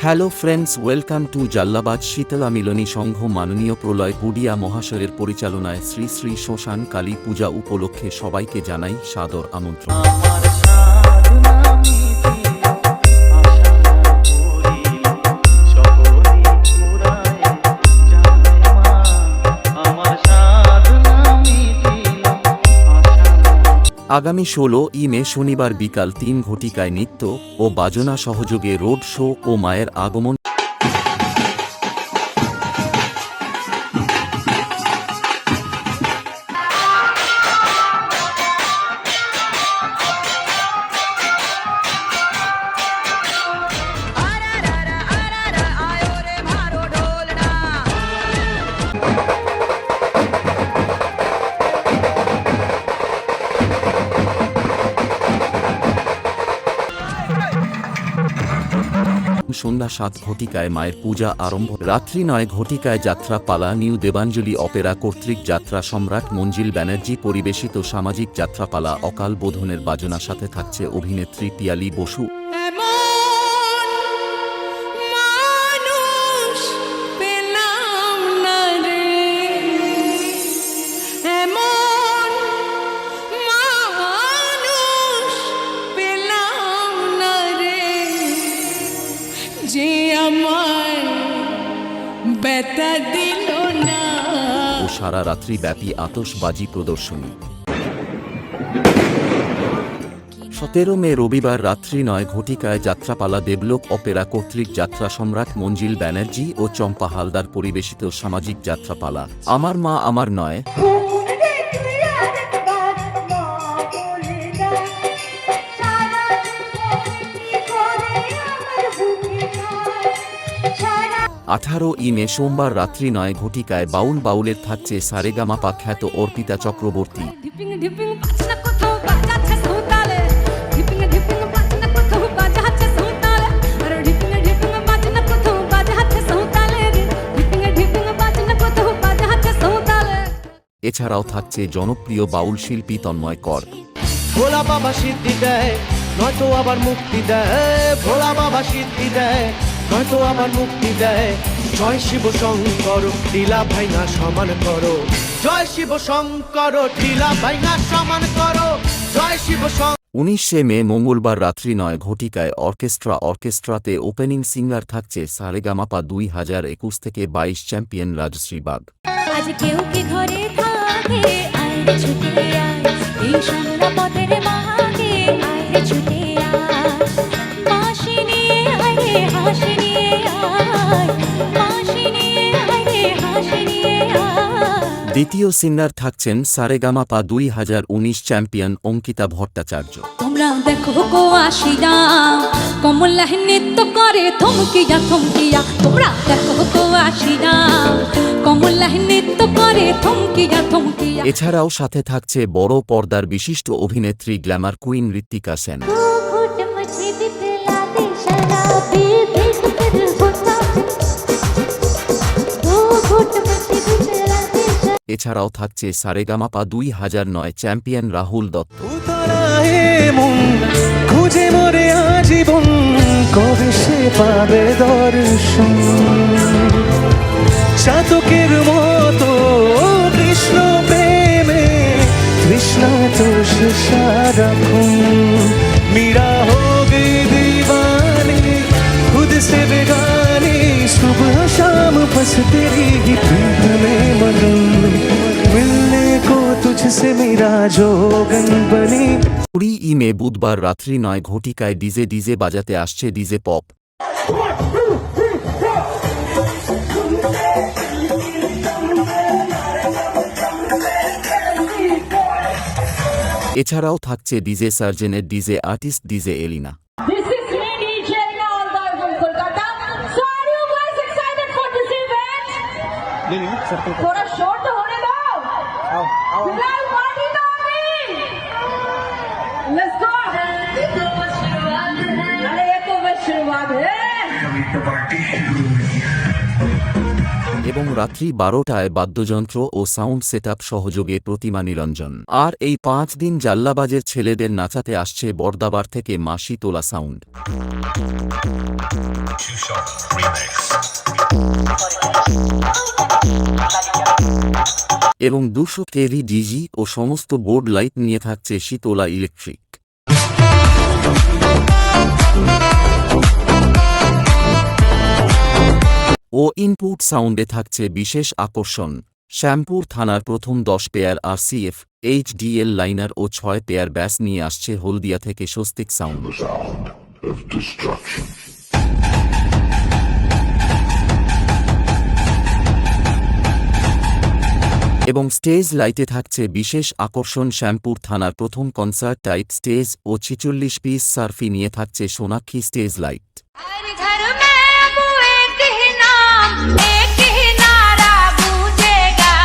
Hello friends, welcome to Jallabaj Shitala Milani Sangha মাননীয় প্রলয় পুডিয়া মহাশয়ের পরিচালনায় শ্রী শ্রী শ্মশান কালী পূজা উপলক্ষে সবাইকে জানাই সাদর আমন্ত্রণ। আগামী 16 মে শনিবার বিকাল 3 ঘটিকায় নৃত্য ও বাজনা সহযোগে রোড শো ও মায়ের আগমন। সন্ধ্যা 7 ঘটিকায় মায়ের পূজা আরম্ভ। রাত্রি 9 ঘটিকায় যাত্রা পালা। নিউ দেবাঞ্জলি অপেরা কর্তৃক যাত্রা সম্রাট মঞ্জিল ব্যানার্জি পরিবেশিত সামাজিক যাত্রাপালা অকাল বোধনের বাজনা, সাথে থাকছে অভিনেত্রী পিয়ালি বসু। ও সারা রাত্রি ব্যাপী আতশবাজি প্রদর্শনী। 17 মে রবিবার রাত্রি 9 ঘটিকায় যাত্রাপালা দেবলোক অপেরা কর্তৃক যাত্রা সম্রাট মঞ্জিল ব্যানার্জি ও চম্পা হালদার পরিবেশিত সামাজিক যাত্রাপালা আমার মা আমার নয়। 18 মে সোমবার রাত্রি 9 ঘটিকায় বাউল বাউলের থাকছে সারেগামাপা খ্যাত অর্পিতা চক্রবর্তী। এছাড়াও থাকছে জনপ্রিয় বাউল শিল্পী তন্ময় কর। ভোলা বাবা সিদ্ধি দেয় নয়তো আবার মুক্তি দেয়, ভোলা বাবা সিদ্ধি দেয় নয়তো আবার মুক্তি দেয়। জয় শিব শঙ্কর টিলা ভাইনা সমান করো, জয় শিব শঙ্কর টিলা ভাইনা সমান করো, জয় শিব। 19 মে মঙ্গলবার রাত্রি 9 ঘটিকায় অর্কেস্ট্রাতে ওপেনিং সিঙ্গার থাকছে সারেগামাপা 2021 থেকে 22 চ্যাম্পিয়ন রাজশ্রী বাগ। আজ কেউ কি ঘরে থাকে আয় ছুটে আয়, এই সন্ধ্যা পথের মাগে আয় ছুটে আয়, মাসি নিয়ে আয় রে হাসি নিয়ে আয়, মাসি নিয়ে আয় রে হাসি নিয়ে আয়। দ্বিতীয় সিঙ্গার থাকছেন সারেগামাপা 2019 চ্যাম্পিয়ন অঙ্কিতা ভট্টাচার্য। তোমরা দেখো গো আসিয়া কমলা নৃত্য করে থমকিয়া থমকিয়া, তোমরা দেখো গো আসিয়া কমলা নৃত্য করে থমকিয়া থমকিয়া। এছাড়াও সাথে থাকছে বড় পর্দার বিশিষ্ট অভিনেত্রী গ্ল্যামার কুইন ঋত্বিকা সেন। এছাড়াও থাকছে সারেগামাপা 2009 চ্যাম্পিয়ন রাহুল দত্ত। খুঁজে মরে আজীবন কবে সে পাবে দর্শন, চাতকের মতো কৃষ্ণ প্রেমে কৃষ্ণ তো সারাক্ষণ। মীরা হোগ दीवानी खुद से बेगानी, सुबह शाम बस तेरी ही प्रीत में मगन, मिलने को तुझसे मेरा जोगन बनी। 20 মে বুধবার রাত্রি 9 ঘটিকায় ডিজে বাজাতে আসছে ডিজে পপ। এছাড়াও থাকছে ডিজে সার্জেনের DJ artist DJ Elina. This is me, DJ Nalda from Kolkata. So are you guys excited for this event? थोड़ा शोर तो होने दो। फिलहाल पार्टी तो अभी। Let's go. ये तो बस शुरुआत है। अरे ये तो बस शुरुआत है। अभी तो पार्टी शुरू हुई है। এবং রাত্রি 12টায় বাদ্যযন্ত্র ও সাউন্ড সেটআপ সহযোগে প্রতিমা নিরঞ্জন। আর এই 5 দিন জাল্লাবাজের ছেলেদের নাচাতে আসছে বর্দাবার থেকে মাসি তোলা সাউন্ড। Two Shot Remix. এবং 200 কেভি ডিজি ও সমস্ত বোর্ড লাইট নিয়ে থাকছে শীতলা ইলেকট্রিক। ও ইনপুট সাউন্ডে থাকছে বিশেষ আকর্ষণ, শ্যামপুর থানার প্রথম 10 পেয়ার RCF HDL লাইনার ও 6 পেয়ার ব্যাস নিয়ে আসছে হলদিয়া থেকে স্বস্তিক সাউন্ড। এবং স্টেজ লাইটে থাকছে বিশেষ আকর্ষণ, শ্যামপুর থানার প্রথম কনসার্ট টাইপ স্টেজ ও 46 পিস সার্ফি নিয়ে থাকছে সোনাক্ষী স্টেজ লাইট। हर घर में अब एक ही नाम एक ही नारा गूंजेगा,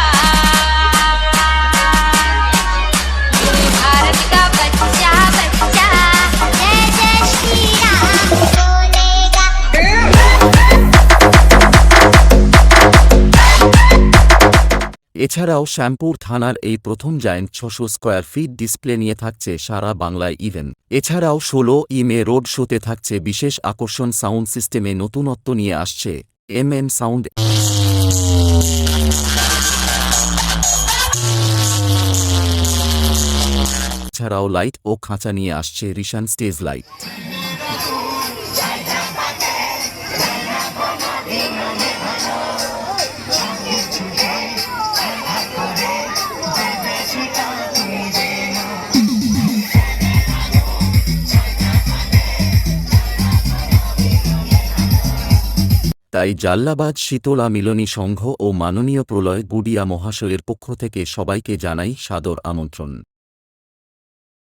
भारत का बच्चा बच्चा जय जय श्री राम बोलेगा। এছাড়াও শ্যামপুর থানার এই প্রথম জায়েন্ট 600 স্কয়ার ফিট ডিসপ্লে নিয়ে থাকছে সারা বাংলায় ইভেন্ট। এছাড়াও 16 মে রোড শোতে থাকছে বিশেষ আকর্ষণ, সাউন্ড সিস্টেমে নতুনত্ব নিয়ে আসছে MM সাউন্ড। এছাড়াও লাইট ও খাঁচা নিয়ে আসছে রিশান স্টেজ লাইট। তাই জাল্লাবাদ শীতলা মিলনী সংঘ ও মাননীয় প্রলয় গুডিয়া মহাশয়ের পক্ষ থেকে সবাইকে জানাই সাদর আমন্ত্রণ।